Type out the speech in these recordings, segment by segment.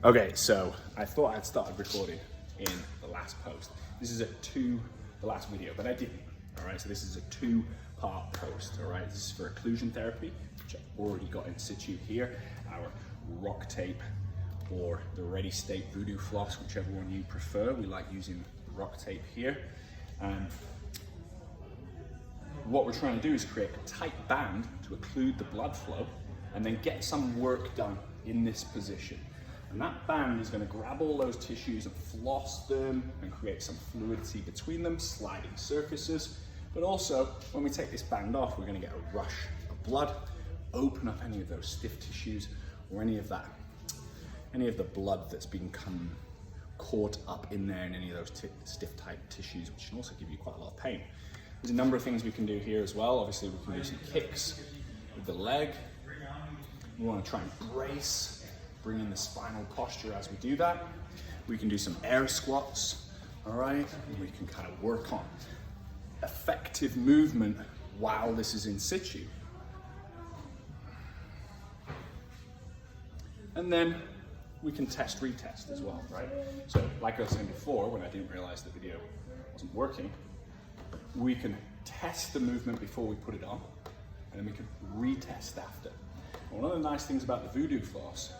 Okay, so I thought I'd started recording in the last post. This is the last video, but I didn't. All right, so this is a two-part post. All right, this is for occlusion therapy, which I've already got in situ here. Our rock tape or the ready state Voodoo floss, whichever one you prefer. We like using rock tape here. What we're trying to do is create a tight band to occlude the blood flow and then get some work done in this position. And that band is going to grab all those tissues and floss them and create some fluidity between them, sliding surfaces. But also, when we take this band off, we're going to get a rush of blood, open up any of those stiff tissues or any of the blood that's been caught up in there in any of those stiff type tissues, which can also give you quite a lot of pain. There's a number of things we can do here as well. Obviously, we can do some kicks with the leg. We want to try and brace, bring in the spinal posture as we do that. We can do some air squats, all right? And we can kind of work on effective movement while this is in situ. And then we can retest as well, right? So like I was saying before, when I didn't realize the video wasn't working, we can test the movement before we put it on, and then we can retest after. And one of the nice things about the Voodoo floss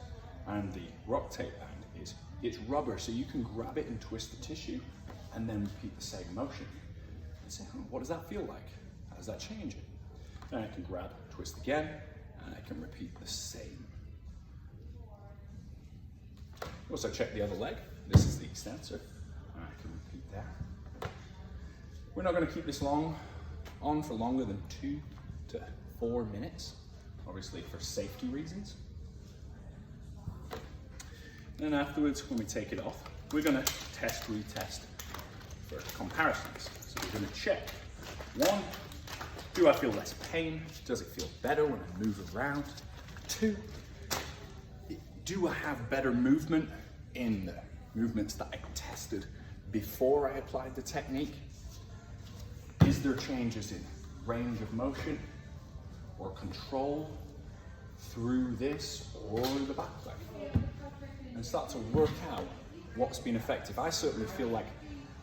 and the rock tape band is it's rubber, so you can grab it and twist the tissue and then repeat the same motion. And say, what does that feel like? How does that change it? And I can grab, twist again, and I can repeat the same. Also check the other leg. This is the extensor. And I can repeat that. We're not going to keep this on for longer than 2 to 4 minutes, obviously for safety reasons. And afterwards, when we take it off, we're going to retest for comparisons. So we're going to check. 1, do I feel less pain? Does it feel better when I move around? 2, do I have better movement in the movements that I tested before I applied the technique? Is there changes in range of motion or control through this or the back leg? And start to work out what's been effective. I certainly feel like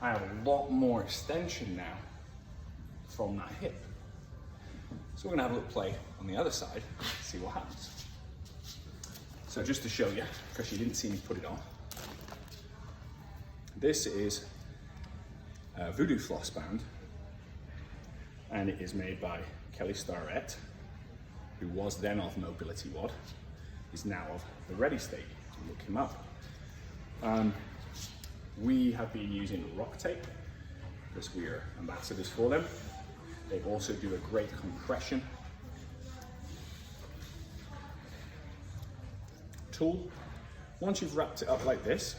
I have a lot more extension now from that hip. So we're gonna have a little play on the other side, see what happens. So just to show you, because you didn't see me put it on, this is a Voodoo floss band, and it is made by Kelly Starrett, who was then of Mobility WOD, is now of the Ready State. Look him up. We have been using rock tape because we are ambassadors for them. They also do a great compression tool. Once you've wrapped it up like this,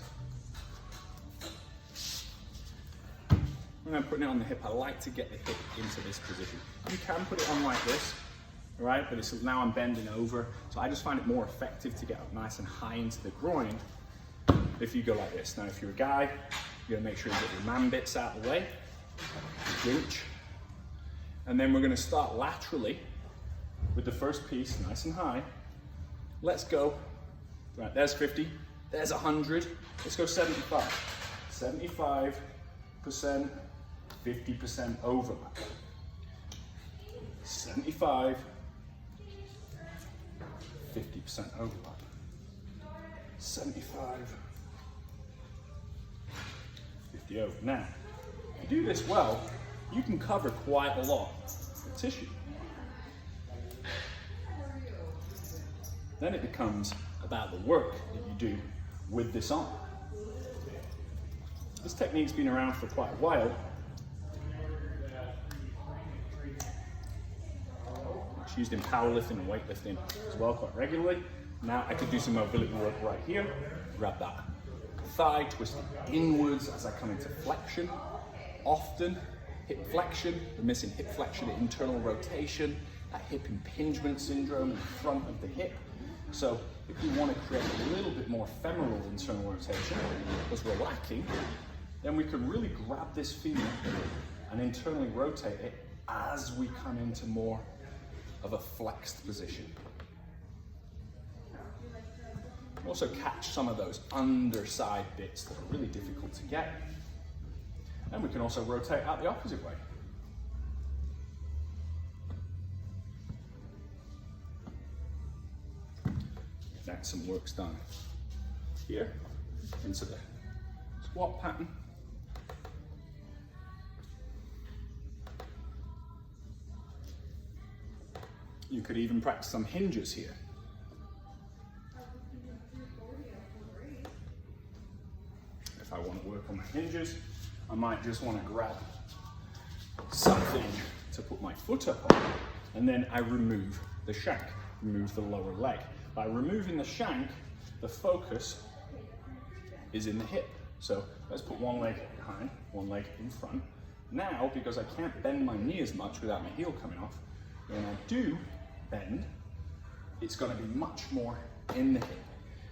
when I'm putting it on the hip, I like to get the hip into this position. You can put it on like this, right? But now I'm bending over, so I just find it more effective to get up nice and high into the groin if you go like this. Now, if you're a guy, you gotta make sure you get your man bits out of the way, winch, and then we're gonna start laterally with the first piece, nice and high. Let's go. Right, there's 50, there's 100, let's go 75. 75%, 50% overlap. 75, 50% overlap. 75, 50 over. Now, if you do this well, you can cover quite a lot of tissue. Then it becomes about the work that you do with this on. This technique's been around for quite a while. It's used in powerlifting and weightlifting as well quite regularly. Now I could do some mobility work right here. Grab that thigh, twist it inwards as I come into flexion. Often hip flexion, the missing hip flexion, internal rotation, that hip impingement syndrome in the front of the hip. So if we want to create a little bit more femoral internal rotation, because we're lacking, then we can really grab this femur and internally rotate it as we come into more of a flexed position. Also catch some of those underside bits that are really difficult to get. And we can also rotate out the opposite way. That's some work's done here into the squat pattern. You could even practice some hinges here. If I want to work on the hinges, I might just want to grab something to put my foot up on, and then I remove the shank, remove the lower leg. By removing the shank, the focus is in the hip. So let's put one leg behind, one leg in front. Now, because I can't bend my knee as much without my heel coming off, when I do bend, it's going to be much more in the hip,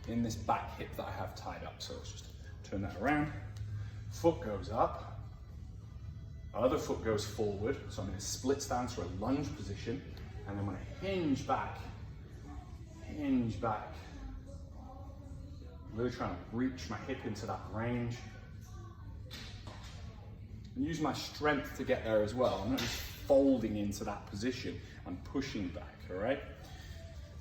in this back hip that I have tied up. So let's just turn that around. Foot goes up, other foot goes forward. So I'm in a split stance or a lunge position, and I'm going to hinge back, really trying to reach my hip into that range. And use my strength to get there as well. I'm not just folding into that position, I'm pushing back, all right?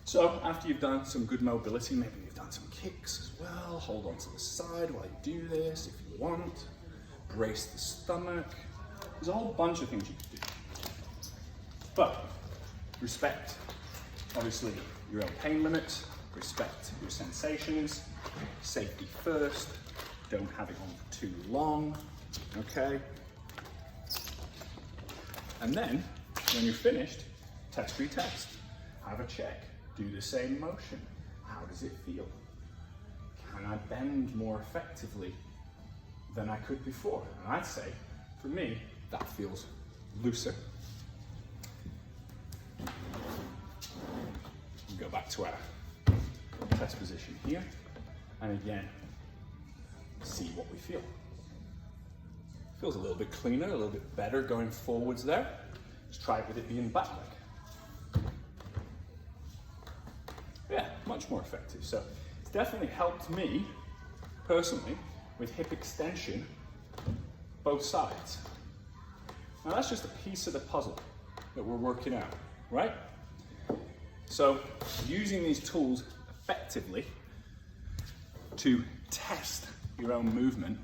So after you've done some good mobility, maybe you've done some kicks as well, hold on to the side while you do this if you want. Brace the stomach. There's a whole bunch of things you can do. But respect, obviously, your own pain limits, respect your sensations, safety first, don't have it on for too long, okay? And then, when you're finished, test retest. Have a check. Do the same motion. How does it feel? Can I bend more effectively than I could before? And I'd say, for me, that feels looser. We go back to our test position here. And again, see what we feel. Feels a little bit cleaner, a little bit better going forwards there. Let's try it with it being back leg. Yeah, much more effective. So it's definitely helped me personally with hip extension, both sides. Now that's just a piece of the puzzle that we're working out, right? So using these tools effectively to test your own movement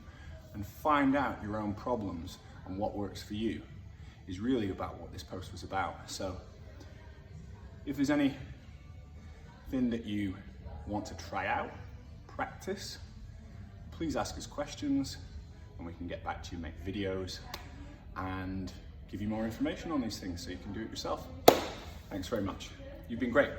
and find out your own problems and what works for you is really about what this post was about. So if there's anything that you want to try out, practice, please ask us questions and we can get back to you, make videos and give you more information on these things so you can do it yourself. Thanks very much. You've been great.